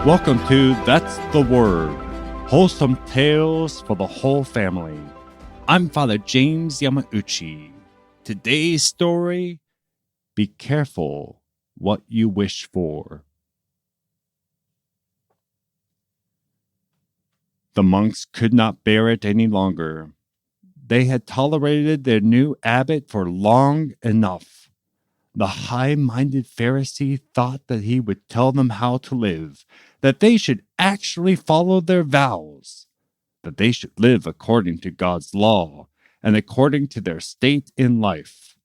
Welcome to That's the Word, wholesome tales for the whole family. I'm Father James Yamauchi. Today's story, be careful what you wish for. The monks could not bear it any longer. They had tolerated their new abbot for long enough. The high-minded Pharisee thought that he would tell them how to live, that they should actually follow their vows, that they should live according to God's law and according to their state in life.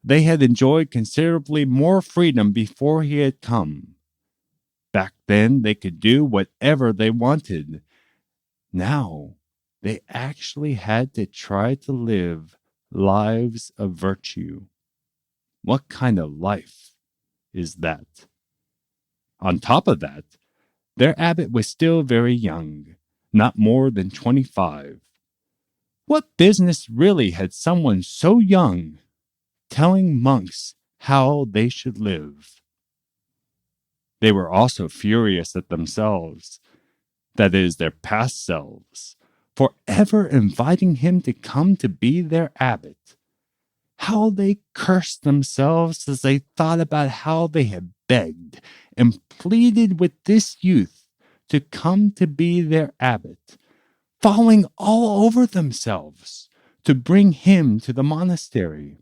They had enjoyed considerably more freedom before he had come. Back then, they could do whatever they wanted. Now, they actually had to try to live lives of virtue. What kind of life is that? On top of that, their abbot was still very young, not more than 25. What business really had someone so young telling monks how they should live? They were also furious at themselves, that is, their past selves, for ever inviting him to come to be their abbot. How they cursed themselves as they thought about how they had begged and pleaded with this youth to come to be their abbot, falling all over themselves to bring him to the monastery.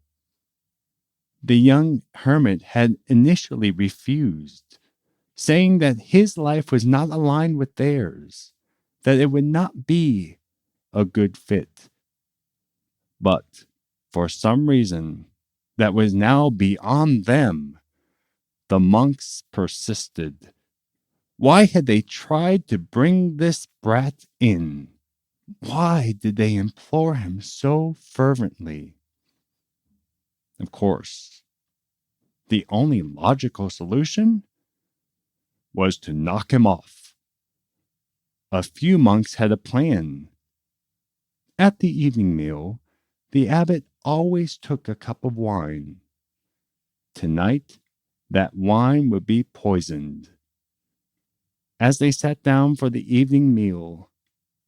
The young hermit had initially refused, saying that his life was not aligned with theirs, that it would not be a good fit. But for some reason that was now beyond them, the monks persisted. Why had they tried to bring this brat in? Why did they implore him so fervently? Of course, the only logical solution was to knock him off. A few monks had a plan. At the evening meal, the abbot always took a cup of wine. Tonight, that wine would be poisoned. As they sat down for the evening meal,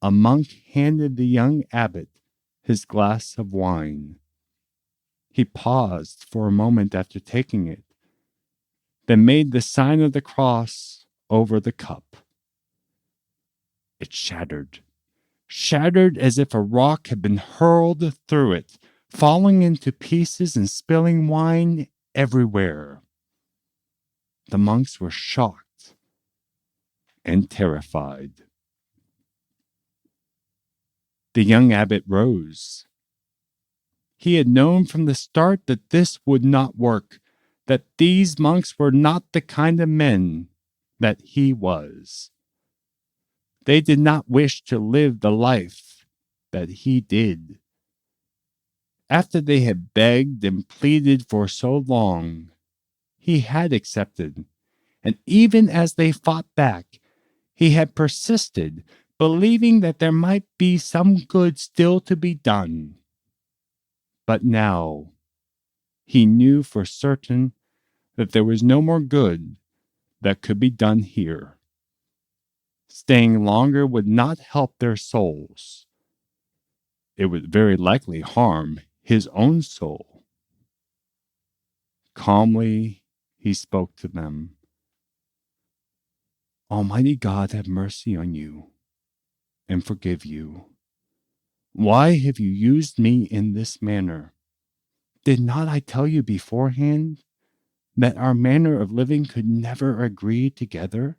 a monk handed the young abbot his glass of wine. He paused for a moment after taking it, then made the sign of the cross over the cup. It shattered as if a rock had been hurled through it, falling into pieces and spilling wine everywhere. The monks were shocked and terrified. The young abbot rose. He had known from the start that this would not work, that these monks were not the kind of men that he was. They did not wish to live the life that he did. After they had begged and pleaded for so long, he had accepted, and even as they fought back, he had persisted, believing that there might be some good still to be done. But now, he knew for certain that there was no more good that could be done here. Staying longer would not help their souls. It would very likely harm his own soul. Calmly, he spoke to them. Almighty God, have mercy on you and forgive you. Why have you used me in this manner? Did not I tell you beforehand that our manner of living could never agree together?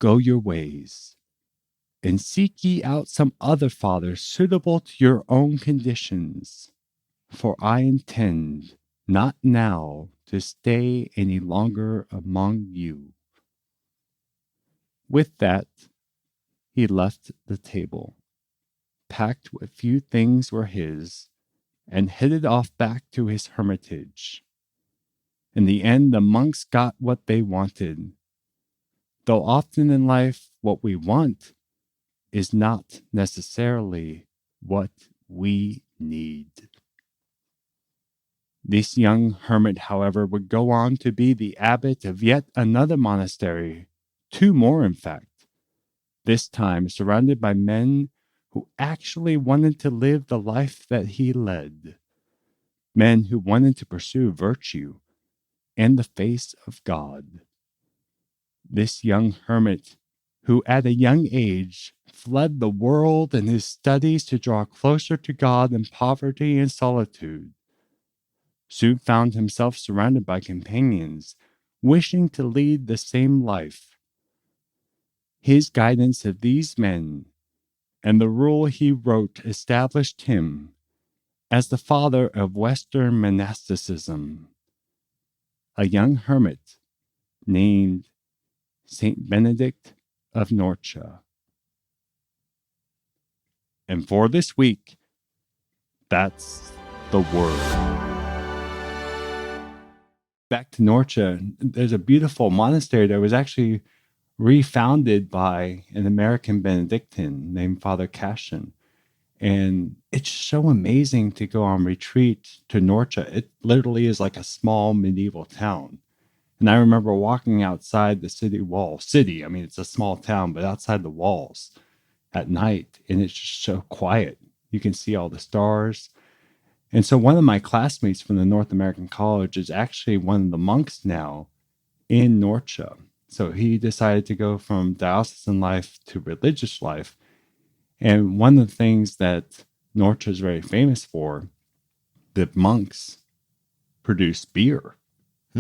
Go your ways, and seek ye out some other father suitable to your own conditions, for I intend not now to stay any longer among you. With that, he left the table, packed what few things were his, and headed off back to his hermitage. In the end, the monks got what they wanted, though often in life what we want is not necessarily what we need. This young hermit, however, would go on to be the abbot of yet another monastery, 2 more, in fact, this time surrounded by men who actually wanted to live the life that he led, men who wanted to pursue virtue and the face of God. This young hermit, who at a young age fled the world and his studies to draw closer to God in poverty and solitude, soon found himself surrounded by companions wishing to lead the same life. His guidance of these men and the rule he wrote established him as the father of Western monasticism, a young hermit named Saint Benedict of Norcia. And for this week, that's the word. Back to Norcia, there's a beautiful monastery that was actually refounded by an American Benedictine named Father Cashin. And it's so amazing to go on retreat to Norcia. It literally is like a small medieval town. And I remember walking outside the city wall. I mean, it's a small town, but outside the walls at night, and it's just so quiet. You can see all the stars. And so one of my classmates from the North American College is actually one of the monks now in Norcia. So he decided to go from diocesan life to religious life. And one of the things that Norcia is very famous for, the monks produce beer.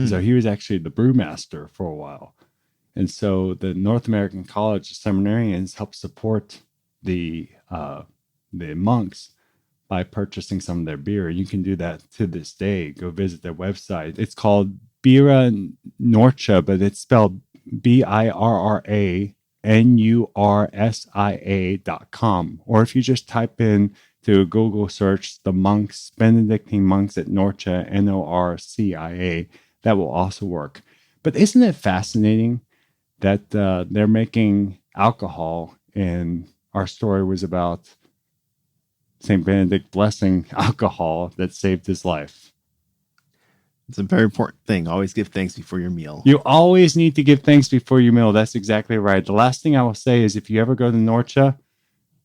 So he was actually the brewmaster for a while. And so the North American College seminarians help support the monks by purchasing some of their beer. You can do that to this day. Go visit their website. It's called Bira Norcia, but it's spelled BIRRANURSIA.com. Or if you just type in to a Google search the monks, Benedictine monks at Norcia, Norcia, that will also work. But isn't it fascinating that they're making alcohol, and our story was about St. Benedict blessing alcohol that saved his life? It's a very important thing. Always give thanks before your meal. You always need to give thanks before your meal. That's exactly right. The last thing I will say is if you ever go to Norcia,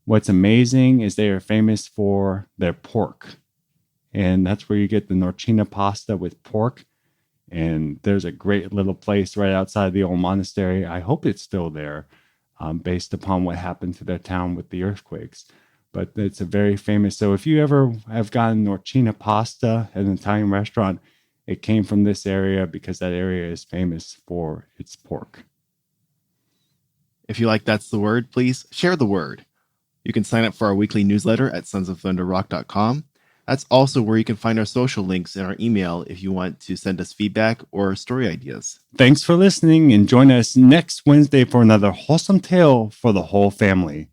what's amazing is they are famous for their pork. And that's where you get the Norcina pasta with pork. And there's a great little place right outside the old monastery. I hope it's still there, based upon what happened to their town with the earthquakes. But it's a very famous. So if you ever have gotten Norcina pasta at an Italian restaurant, it came from this area because that area is famous for its pork. If you like That's the Word, please share the word. You can sign up for our weekly newsletter at sonsofthunderrock.com. That's also where you can find our social links in our email if you want to send us feedback or story ideas. Thanks for listening, and join us next Wednesday for another wholesome tale for the whole family.